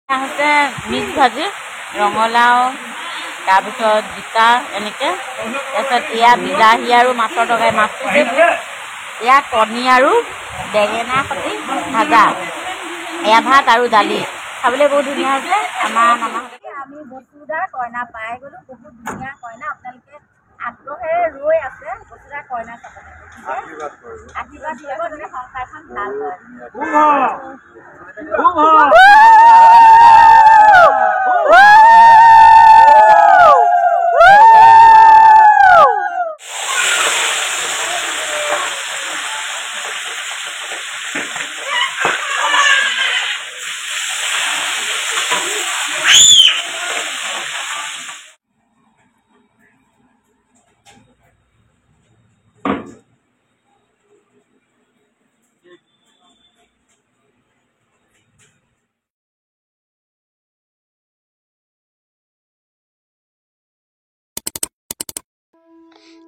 আছে মিক্স ভাজি ৰঙালাও তাৰপিছত জিকা এনেকৈ তাৰপিছত এয়া বিলাহী আৰু মাছৰ তৰকাৰী মাছটো যে এয়া কণী আৰু বেঙেনা সৈতে ভাজা এয়া ভাত আৰু দালি খাবলৈ বহুত ধুনীয়া হৈছে আমাৰ মামাহঁতে আমি বসুধাৰ কইনা পাই গ'লোঁ বহুত ধুনীয়া কইনা আপোনালোকে আগ্ৰহেৰে ৰৈ আছে বসুধাৰ কইনা চাবলৈ আশীৰ্বাদ দিব যেনে সংসাৰখন ভাল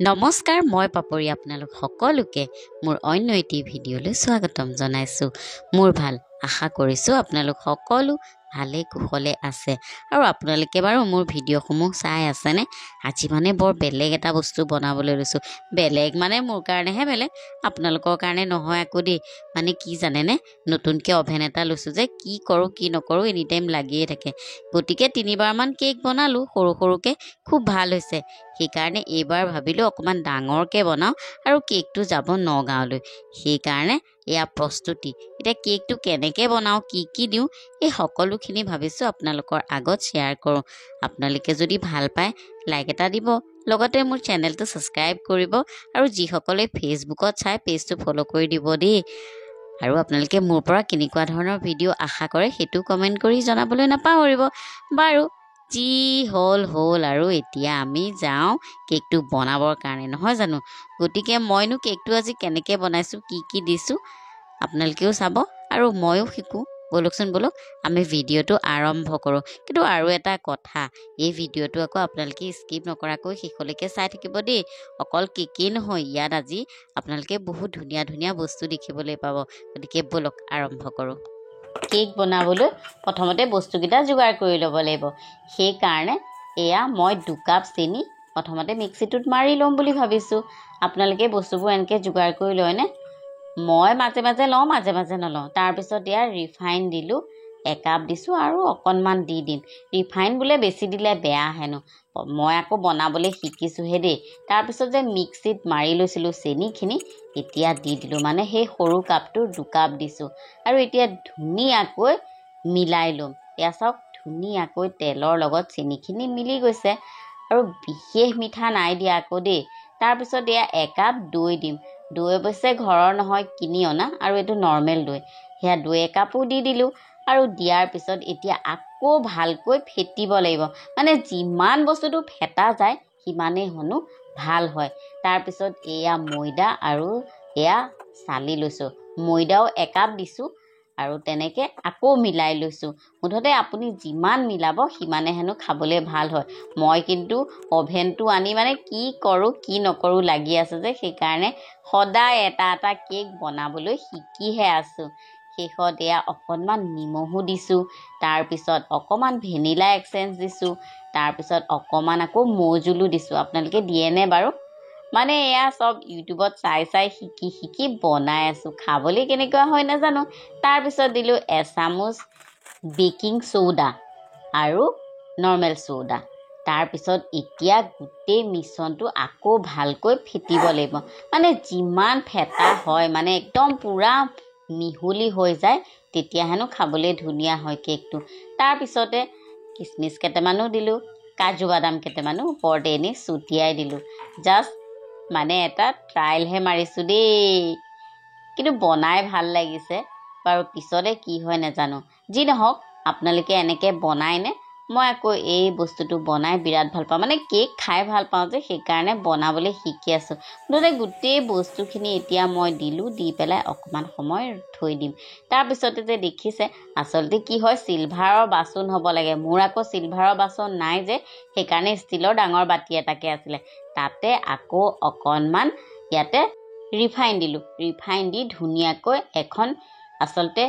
নমস্কাৰ, মই পাপৰি আপোনালোক সকলোকে মোৰ অন্য এটি ভিডিঅ'লৈ স্বাগতম জনাইছোঁ। মোৰ ভাল, আশা কৰিছোঁ আপোনালোক সকলো ভালে কুশলে আছে আৰু আপোনালোকে বাৰু মোৰ ভিডিঅ'সমূহ চাই আছেনে? আজি মানে বৰ বেলেগ এটা বস্তু বনাবলৈ লৈছোঁ। বেলেগ মানে মোৰ কাৰণেহে বেলেগ, আপোনালোকৰ কাৰণে নহয় আকৌ দেই। মানে কি জানেনে, নতুনকৈ অভেন এটা লৈছোঁ যে কি কৰোঁ কি নকৰোঁ এনি টাইম লাগিয়ে থাকে। গতিকে 3বাৰমান কেক বনালোঁ সৰু সৰুকৈ, খুব ভাল হৈছে। সেইকাৰণে এইবাৰ ভাবিলোঁ অকণমান ডাঙৰকৈ বনাওঁ আৰু কেকটো যাব নগাঁৱলৈ। সেইকাৰণে এয়া প্ৰস্তুতি। এতিয়া কেকটো কেনেকৈ বনাওঁ, কি দিওঁ, এই সকলোখিনি ভাবিছোঁ আপোনালোকৰ আগত শ্বেয়াৰ কৰোঁ। আপোনালোকে যদি ভাল পায় লাইক এটা দিব, লগতে মোৰ চেনেলটো ছাবস্ক্ৰাইব কৰিব আৰু যিসকলে ফেচবুকত চাই পেজটো ফ'ল' কৰি দিব দেই। আৰু আপোনালোকে মোৰ পৰা কেনেকুৱা ধৰণৰ ভিডিঅ' আশা কৰে সেইটো কমেণ্ট কৰি জনাবলৈ নাপাহৰিব। বাৰু যি হ'ল আৰু এতিয়া আমি যাওঁ কেকটো বনাবৰ কাৰণে, নহয় জানো? গতিকে মইনো কেকটো আজি কেনেকৈ বনাইছোঁ, কি দিছোঁ আপোনালোকেও চাব আৰু ময়ো শিকোঁ। ব'লক আমি ভিডিঅ'টো আৰম্ভ কৰোঁ। কিন্তু আৰু এটা কথা, এই ভিডিঅ'টো আকৌ আপোনালোকে স্কিপ নকৰাকৈ শেষলৈকে চাই থাকিব দেই। অকল কেকেই নহয়, ইয়াত আজি আপোনালোকে বহুত ধুনীয়া ধুনীয়া বস্তু দেখিবলৈ পাব। গতিকে ব'লক আৰম্ভ কৰোঁ। কেক বনাবলৈ প্ৰথমতে বস্তুকেইটা যোগাৰ কৰি ল'ব লাগিব। সেইকাৰণে এয়া মই 2 কাপ চেনি প্ৰথমতে মিক্সিটোত মাৰি ল'ম বুলি ভাবিছোঁ। আপোনালোকে বস্তুবোৰ এনেকৈ যোগাৰ কৰি লয়নে? মই মাজে মাজে লওঁ, মাজে মাজে নলওঁ। তাৰপিছত এয়া ৰিফাইন দিলোঁ, 1 কাপ দিছোঁ আৰু অকণমান দি দিম। ৰিফাইন বোলে বেছি দিলে বেয়া হেনো, মই আকৌ বনাবলৈ শিকিছোঁহে দেই। তাৰপিছত যে মিক্সিত মাৰি লৈছিলোঁ চেনিখিনি, এতিয়া দি দিলোঁ, মানে সেই সৰু কাপটোৰ 2 কাপ দিছোঁ। আৰু এতিয়া ধুনীয়াকৈ মিলাই ল'ম। এয়া চাওক, ধুনীয়াকৈ তেলৰ লগত চেনিখিনি মিলি গৈছে আৰু বিশেষ মিঠা নাই দিয়া আকৌ দেই। তাৰপিছত এয়া 1 কাপ দৈ দিম। দৈ অৱশ্যে ঘৰৰ নহয়, কিনি অনা, আৰু এইটো নৰ্মেল দৈ। সেয়া দৈ 1 কাপো দি দিলোঁ আৰু দিয়াৰ পিছত এতিয়া আকৌ ভালকৈ ফেটিব লাগিব। মানে যিমান বস্তুটো ফেটা যায় সিমানেই হেনো ভাল হয়। তাৰপিছত এয়া ময়দা আৰু এয়া চালি লৈছোঁ। ময়দাও 1 কাপ দিছোঁ আৰু তেনেকৈ আকৌ মিলাই লৈছোঁ। মুঠতে আপুনি যিমান মিলাব সিমানে হেনো খাবলৈ ভাল হয়। মই কিন্তু অভেনটো আনি মানে কি কৰোঁ কি নকৰোঁ লাগি আছোঁ যে, সেইকাৰণে সদায় এটা এটা কেক বনাবলৈ শিকিহে আছোঁ। শেষত এয়া অকণমান নিমখো দিছোঁ, তাৰপিছত অকণমান ভেনিলা এক্সেঞ্চ দিছোঁ, তাৰপিছত অকণমান আকৌ মৌজোলো দিছোঁ। আপোনালোকে দিয়েনে বাৰু? মানে এয়া চব ইউটিউবত চাই শিকি বনাই আছোঁ। খাবলৈ কেনেকুৱা হয় নাজানো। তাৰপিছত দিলোঁ এচামুচ বেকিং চ'ডা আৰু নৰ্মেল চ'ডা। তাৰপিছত এতিয়া গোটেই মিশ্ৰণটো আকৌ ভালকৈ ফেটিব লাগিব। মানে যিমান ফেটা হয়, মানে একদম পূৰা মিহলি হৈ যায়, তেতিয়া হেনো খাবলৈ ধুনীয়া হয় কেকটো। তাৰপিছতে কিচমিচ কেইটামানো দিলোঁ, কাজু বাদাম কেইটামানো ওপৰতে এনেই ছটিয়াই দিলোঁ। জাষ্ট মানে এটা ট্ৰায়েলহে মাৰিছোঁ দেই, কিন্তু বনাই ভাল লাগিছে। বাৰু পিছতে কি হয় নাজানো। যি নহওক, আপোনালোকে এনেকৈ বনাইনে? মই আকৌ এই বস্তুটো বনাই বিৰাট ভাল পাওঁ। মানে কেক খাই ভাল পাওঁ যে, সেইকাৰণে বনাবলৈ শিকি আছোঁ। মুঠতে গোটেই বস্তুখিনি এতিয়া মই দিলোঁ, দি পেলাই অকণমান সময় থৈ দিম। তাৰপিছতে যে দেখিছে, আচলতে কি হয়, চিলভাৰৰ বাচন হ'ব লাগে। মোৰ আকৌ চিলভাৰৰ বাচন নাই যে, সেইকাৰণে ষ্টীলৰ ডাঙৰ বাতি এটাকে আছিলে। তাতে আকৌ অকণমান ইয়াতে ৰিফাইন দিলোঁ। ৰিফাইন দি ধুনীয়াকৈ এখন, আচলতে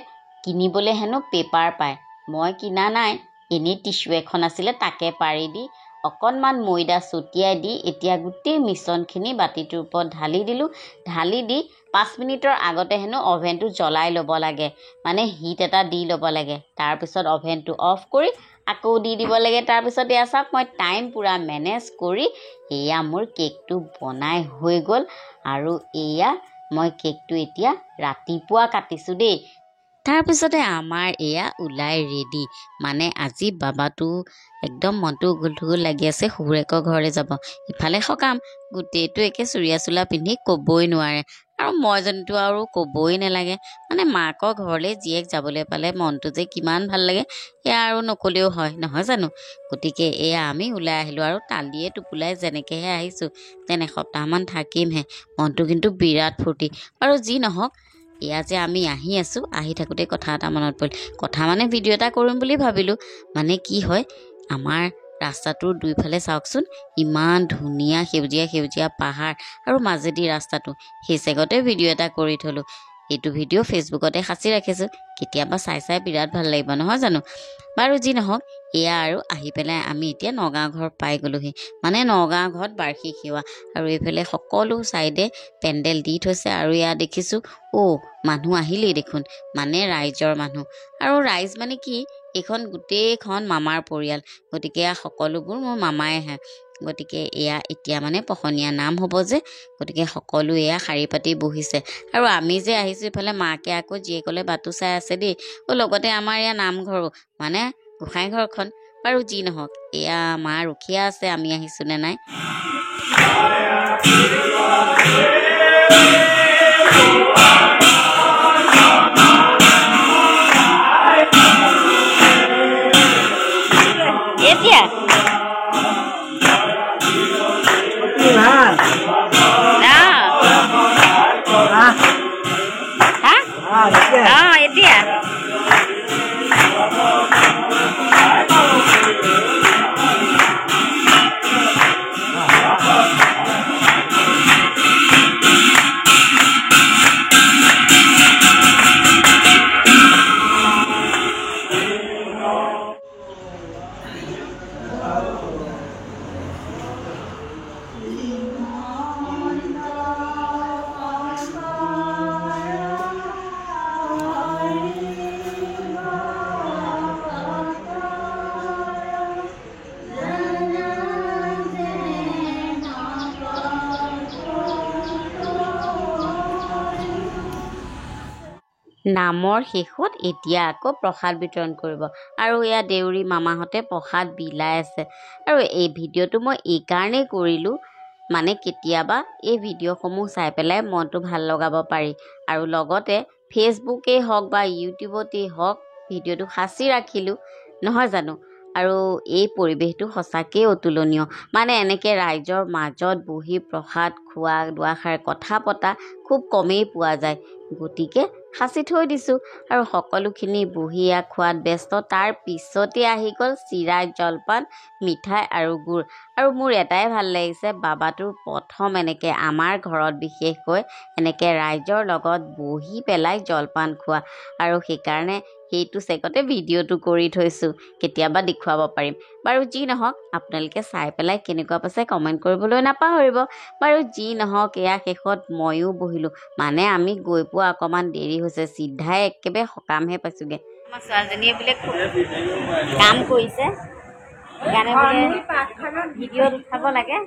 কিনিবলৈ হেনো পেপাৰ পায়, মই কিনা নাই, এনেই টিচু এখন আছিলে তাকে পাৰি দি অকণমান ময়দা ছটিয়াই দি এতিয়া গোটেই মিশ্ৰণখিনি বাতিটোৰ ওপৰত ঢালি দিলোঁ। ঢালি দি 5 মিনিটৰ আগতে হেনো অভেনটো জ্বলাই ল'ব লাগে, মানে হিট এটা দি ল'ব লাগে। তাৰপিছত অভেনটো অফ কৰি আকৌ দি দিব লাগে। তাৰপিছত এয়া চাওক, মই টাইম পূৰা মেনেজ কৰি এয়া মোৰ কেকটো বনাই হৈ গ'ল। আৰু এয়া মই কেকটো এতিয়া ৰাতিপুৱা কাটিছোঁ দেই। তাৰপিছতে আমাৰ এয়া ওলাই ৰেডি, মানে আজি বাবাটো একদম মনটো উগুল থুগুল লাগি আছে, শহুৰেকৰ ঘৰলৈ যাব। ইফালে সকাম, গোটেইটো একে চুৰিয়া চোলা পিন্ধি ক'বই নোৱাৰে। আৰু মই জনীতো আৰু ক'বই নালাগে, মানে মাকৰ ঘৰলৈ জীয়েক যাবলৈ পালে মনটো যে কিমান ভাল লাগে এয়া আৰু নক'লেও হয়, নহয় জানো? গতিকে এয়া আমি ওলাই আহিলোঁ আৰু তালিয়ে টোপোলাই যেনেকৈহে আহিছোঁ, যেন এসপ্তাহমান থাকিমহে। মনটো কিন্তু বিৰাট ফূৰ্তি। আৰু যি নহওক, এয়া যে আমি আহি আছোঁ, আহি থাকোঁতে কথা এটা মনত পৰিল। কথা মানে ভিডিঅ' এটা কৰিম বুলি ভাবিলোঁ। মানে কি হয়, আমাৰ ৰাস্তাটোৰ দুইফালে চাওকচোন, ইমান ধুনীয়া সেউজীয়া সেউজীয়া পাহাৰ আৰু মাজেদি ৰাস্তাটো। সেই চেগতে ভিডিঅ' এটা কৰি থ'লোঁ। এইটো ভিডিঅ' ফেচবুকতে সাঁচি ৰাখিছোঁ, কেতিয়াবা চাই চাই বিৰাট ভাল লাগিব, নহয় জানো? বাৰু যি নহওক, এয়া আৰু আহি পেলাই আমি এতিয়া নগাঁও ঘৰ পাই গ'লোহি। মানে নগাঁও ঘৰত বাৰ্ষিক সেৱা, আৰু এইফালে সকলো ছাইডে পেণ্ডেল দি থৈছে। আৰু এয়া দেখিছোঁ, মানুহ আহিলেই দেখোন, মানে ৰাইজৰ মানুহ। আৰু ৰাইজ মানে কি, এইখন গোটেইখন মামাৰ পৰিয়াল, গতিকে এয়া সকলোবোৰ মোৰ মামাই আহে। গতিকে এয়া এতিয়া মানে পহনীয়া নাম হ'ব যে, গতিকে সকলো এয়া শাৰী পাতি বহিছে। আৰু আমি যে আহিছোঁ, ইফালে মাকে আকৌ জীয়েকলে বাটো চাই আছে দেই। লগতে আমাৰ এয়া নামঘৰো, মানে গোসাঁই ঘৰখন। বাৰু যি নহওক, এয়া মা ৰখীয়া আছে আমি আহিছোঁ নে নাই। এতিয়া এতিয়া নামৰ শেষত এতিয়া আকৌ প্ৰসাদ বিতৰণ কৰিব। আৰু এয়া দেউৰী মামাহঁতে প্ৰসাদ বিলাই আছে। আৰু এই ভিডিঅ'টো মই এইকাৰণেই কৰিলোঁ, মানে কেতিয়াবা এই ভিডিঅ'সমূহ চাই পেলাই মনটো ভাল লগাব পাৰি। আৰু লগতে ফেচবুকেই হওক বা ইউটিউবতেই হওক, ভিডিঅ'টো সাঁচি ৰাখিলোঁ, নহয় জানো? আৰু এই পৰিৱেশটো সঁচাকৈয়ে অতুলনীয়। মানে এনেকৈ ৰাইজৰ মাজত বহি প্ৰসাদ খোৱা, দুআষাৰ কথা পতা খুব কমেই পোৱা যায়। গতিকে সাঁচি থৈ দিছোঁ। আৰু সকলোখিনি বহি খোৱাত ব্যস্ত। তাৰ পিছতে আহি গ'ল চিৰা, জলপান, মিঠাই আৰু গুড়। আৰু মোৰ এটাই ভাল লাগিছে, বাবাটোৰ প্ৰথম এনেকৈ আমাৰ ঘৰত বিশেষকৈ এনেকৈ ৰাইজৰ লগত বহি পেলাই জলপান খোৱা। আৰু সেইকাৰণে সেইটো চেগতে ভিডিঅ'টো কৰি থৈছোঁ, কেতিয়াবা দেখুৱাব পাৰিম। বাৰু যি নহওক, আপোনালোকে চাই পেলাই কেনেকুৱা পাইছে কমেণ্ট কৰিবলৈ নাপাহৰিব। বাৰু যি নহওক, এয়া শেষত ময়ো বহিলোঁ, মানে আমি গৈ পোৱা অকণমান দেৰি হৈছে, চিধাই একেবাৰে সকামহে পাইছোঁগৈ। আমাৰ ছোৱালীজনীয়ে বোলে খুব কাম কৰিছে, সেইকাৰণে বোলে ভিডিঅ'ত উঠাব লাগে,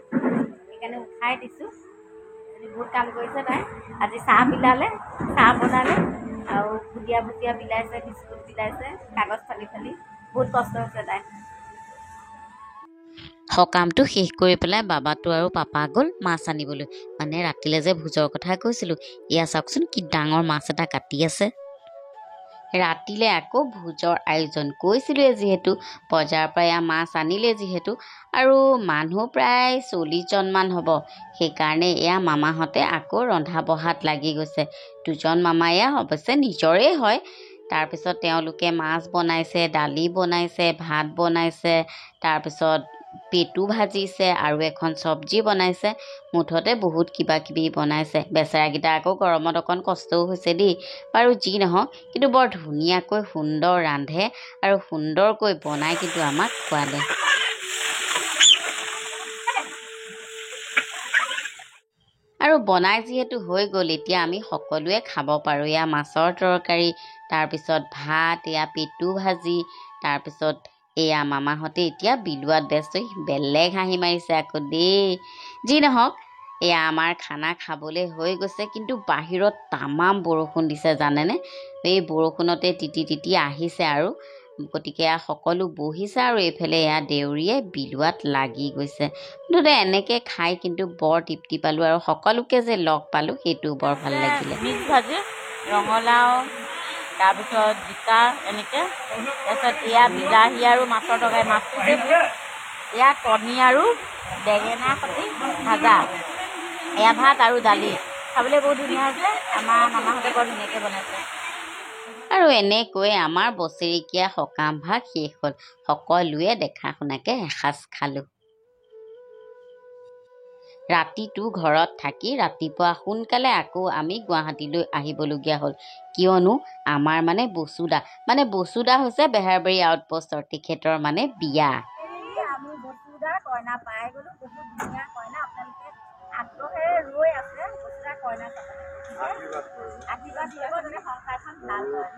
সেইকাৰণে উঠাই দিছোঁ। বহুত কাম কৰিছে তাই। আজি চাহ বিলালে, চাহ বনালে, আৰু ভুজিয়া ভুজিয়া বিলাইছে, বিস্কুট বিলাইছে, কাগজ ফালি ফালি। বহুত কষ্ট হৈছে তাই। সকামটো শেষ কৰি পেলাই বাবাটো আৰু পাপা গ'ল মাছ আনিবলৈ। মানে ৰাতিলৈ যে ভোজৰ কথা কৈছিলোঁ, এয়া চাওকচোন কি ডাঙৰ মাছ এটা কাটি আছে। ৰাতিলৈ আকৌ ভোজৰ আয়োজন কৈছিলোঁৱে যিহেতু, বজাৰৰ পৰা এয়া মাছ আনিলে যিহেতু, আৰু মানুহ প্ৰায় 40জনমান হ'ব। সেইকাৰণে এয়া মামাহঁতে আকৌ ৰন্ধা বঢ়াত লাগি গৈছে। 2জন মামা এয়া অৱশ্যে নিজৰেই হয়। তাৰপিছত তেওঁলোকে মাছ বনাইছে, দালি বনাইছে, ভাত বনাইছে, তাৰপিছত পেটু ভাজিছে আৰু এখন চব্জি বনাইছে। মুঠতে বহুত কিবা কিবি বনাইছে। বেচেৰাকেইটা আকৌ গৰমত অকণ কষ্টও হৈছে দেই। বাৰু যি নহওক, কিন্তু বৰ ধুনীয়াকৈ সুন্দৰ ৰান্ধে আৰু সুন্দৰকৈ বনাই কিন্তু আমাক খোৱালে। আৰু বনাই যিহেতু হৈ গ'ল, এতিয়া আমি সকলোৱে খাব পাৰোঁ। এয়া মাছৰ তৰকাৰী, তাৰপিছত ভাত, এয়া পেটু ভাজি, তাৰপিছত এয়া মামাহঁতে এতিয়া বিলোৱাত ব্যস্ত। বেলেগ হাঁহি মাৰিছে আকৌ দেই। যি নহওক, এয়া আমাৰ খানা খাবলৈ হৈ গৈছে। কিন্তু বাহিৰত তামাম বৰষুণ দিছে জানেনে। এই বৰষুণতে তিতি তিতি আহিছে আৰু গতিকে এয়া সকলো বহিছে আৰু এইফালে এয়া দেউৰীয়ে বিলোৱাত লাগি গৈছে। মুঠতে এনেকৈ খাই কিন্তু বৰ তৃপ্তি পালোঁ আৰু সকলোকে যে লগ পালোঁ সেইটোও বৰ ভাল লাগিলে। মিক্স ভাজি, ৰঙালাও, তাৰপিছত জিকা এনেকৈ, তাৰপিছত এয়া বিলাহী আৰু মাছৰ তৰকাৰী, মাছটো যে এয়া কণী আৰু বেঙেনা সৈতে ভাজা, এয়া ভাত আৰু দালি। খাবলৈ বহুত ধুনীয়া হৈছে। আমাৰ মামাহঁতে বৰ ধুনীয়াকৈ বনাইছে। আৰু এনেকৈ আমাৰ বছৰেকীয়া সকাম ভাগ শেষ হ'ল। সকলোৱে দেখা শুনাকৈ এসাঁজ খালোঁ। ৰাতিটো ঘৰত থাকি ৰাতিপুৱা সোনকালে আকৌ আমি গুৱাহাটীলৈ আহিবলগীয়া হ'ল। কিয়নো আমাৰ বসুদা হৈছে বেহাৰবাৰী আউটপোষ্টৰ, তেখেতৰ বিয়া। আমি বসুদাৰ কইনা পাই গ'লো। বহুত ধুনীয়া কইনা। আপোনালোকে আগ্ৰহেৰে ৰৈ আছে বসুদাৰ কইনা চাবলৈ। আশীৰ্বাদ দিব যেনে সংসাৰখন ভাল হয়।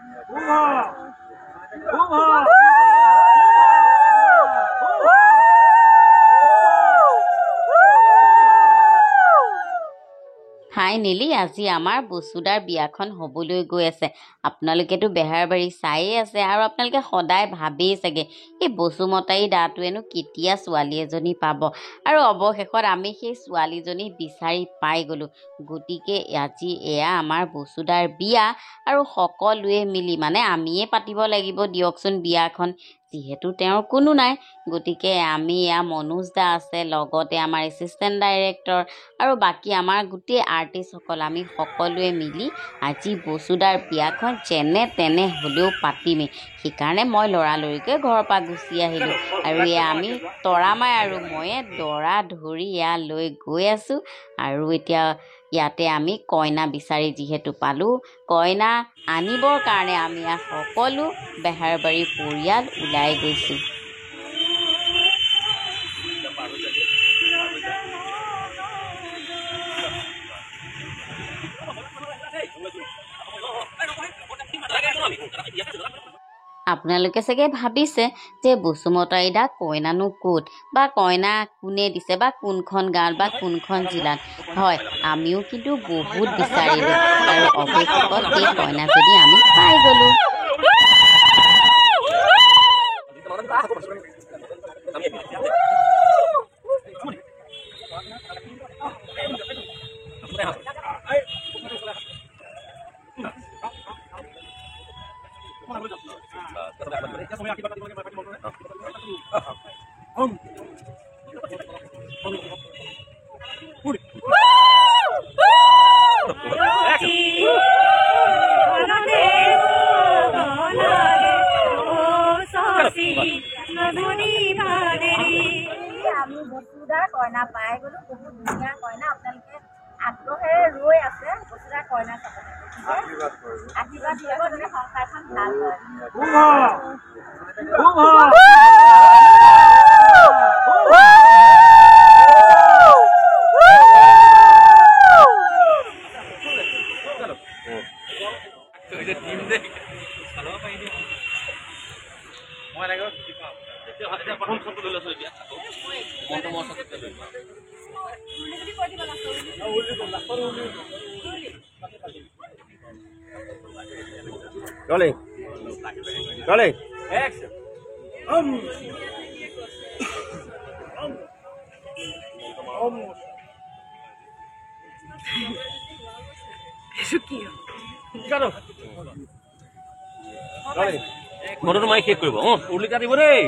ফাইনেলি আজি আমাৰ বসুদাৰ বিয়াখন হ'বলৈ গৈ আছে। আপোনালোকেতো বেহাৰবাৰী চায়ে আছে আৰু আপোনালোকে সদায় ভাবেই চাগে এই বসুমতাৰী দাটোৱেনো কেতিয়া ছোৱালী এজনী পাব। আৰু অৱশেষত আমি সেই ছোৱালীজনী বিচাৰি পাই গ'লোঁ। গতিকে আজি এয়া আমাৰ বসুদাৰ বিয়া আৰু সকলোৱে মিলি আমিয়ে পাতিব লাগিব দিয়কচোন বিয়াখন, যিহেতু তেওঁৰ কোনো নাই। গতিকে আমি এয়া মনোজ দা আছে, লগতে আমাৰ এছিষ্টেণ্ট ডাইৰেক্টৰ আৰু বাকী আমাৰ গোটেই আৰ্টিষ্টসকল, আমি সকলোৱে মিলি আজি বসুদাৰ বিয়াখন যেনে তেনে হ'লেও পাতিমেই। সেইকাৰণে মই লৰালৰিকৈ ঘৰৰ পৰা গুচি আহিলোঁ। আৰু এয়া আমি তৰামাই আৰু ময়ে দৰা ধৰি এয়া লৈ গৈ আছোঁ। আৰু এতিয়া ইয়াতে আমি কইনা বিচাৰি যিহেতু পালোঁ, কইনা আনিবৰ কাৰণে আমি সকলো বেহাৰবাৰী পৰিয়াল ওলাই গৈছোঁ। আপোনালোকে চাগে ভাবিছে যে বসুমতাৰী দা কইনানো ক'ত, বা কইনা কোনে দিছে, বা কোনখন গাঁৱত বা কোনখন জিলাত। হয়, আমিও কিন্তু বহুত বিচাৰিলোঁ আৰু অৱশেষত এই কইনাজনী আমি পাই গ'লোঁ। আমি বসুদাৰ কইনা পাই গ'লো। বহুত ধুনীয়া কইনা। আপোনালোকে আগ্ৰহেৰে ৰৈ আছে বসুদাৰ কইনা চাবলৈ। আশীৰ্বাদ দিব যেনে সংসাৰখন ভাল হয়। Rolling. Rolling. Action. Eso que yo. Claro. Rolling. Motor mai শেষ কৰিব। উলিকা দিব দেই।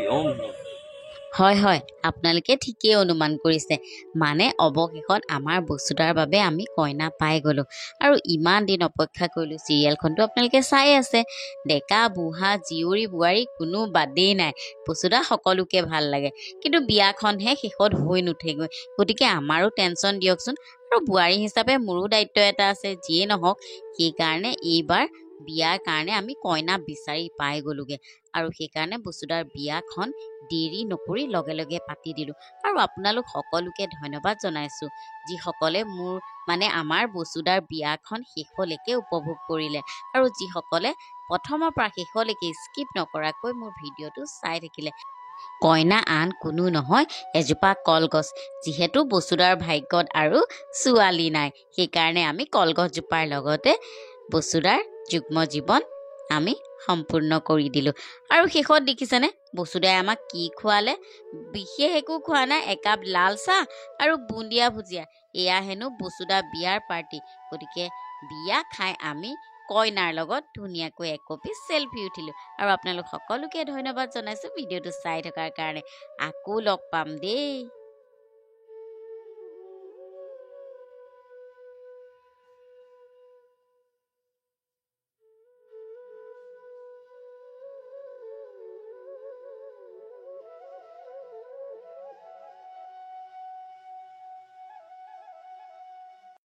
হয় হয় আপোনালোকে ঠিকেই অনুমান কৰিছে মানে অৱশেষত আমাৰ বস্তুদাৰ বাবে আমি কইনা পাই গ'লোঁ আৰু ইমান দিন অপেক্ষা কৰিলোঁ চিৰিয়েলখনটো আপোনালোকে চাই আছে ডেকা বুঢ়া জীয়ৰী বোৱাৰী কোনো বাদেই নাই বস্তুদা সকলোকে ভাল লাগে কিন্তু বিয়াখনহে শেষত হৈ নুঠেগৈ গতিকে আমাৰো টেনশ্যন দিয়কচোন আৰু বোৱাৰী হিচাপে মোৰো দায়িত্ব এটা আছে যিয়ে নহওক সেইকাৰণে এইবাৰ বিয়াৰ কাৰণে আমি কইনা বিচাৰি পাই গ'লোগৈ আৰু সেইকাৰণে বস্তুদাৰ বিয়াখন দেৰি নকৰি লগে লগে পাতি দিলোঁ আৰু আপোনালোক সকলোকে ধন্যবাদ জনাইছোঁ যিসকলে মোৰ মানে আমাৰ বস্তুদাৰ বিয়াখন শেষলৈকে উপভোগ কৰিলে আৰু যিসকলে প্ৰথমৰ পৰা শেষলৈকে স্কিপ নকৰাকৈ মোৰ ভিডিঅ'টো চাই থাকিলে কইনা আন কোনো নহয় এজোপা কলগছ যিহেতু বস্তুদাৰ ভাগ্যত আৰু ছোৱালী নাই সেইকাৰণে আমি কলগছজোপাৰ লগতে বস্তুদাৰ যুগ্ম জীৱন আমি সম্পূৰ্ণ কৰি দিলোঁ আৰু শেষত দেখিছেনে বসুদাই আমাক কি খোৱালে বিশেষ একো খোৱা নাই একাপ লাল চাহ আৰু বুন্দিয়া ভুজিয়া এয়া হেনো বসুদা বিয়াৰ পাৰ্টি গতিকে বিয়া খাই আমি কইনাৰ লগত ধুনীয়াকৈ একপি চেলফি উঠিলোঁ আৰু আপোনালোক সকলোকে ধন্যবাদ জনাইছোঁ ভিডিঅ'টো চাই থকাৰ কাৰণে আকৌ লগ পাম দেই।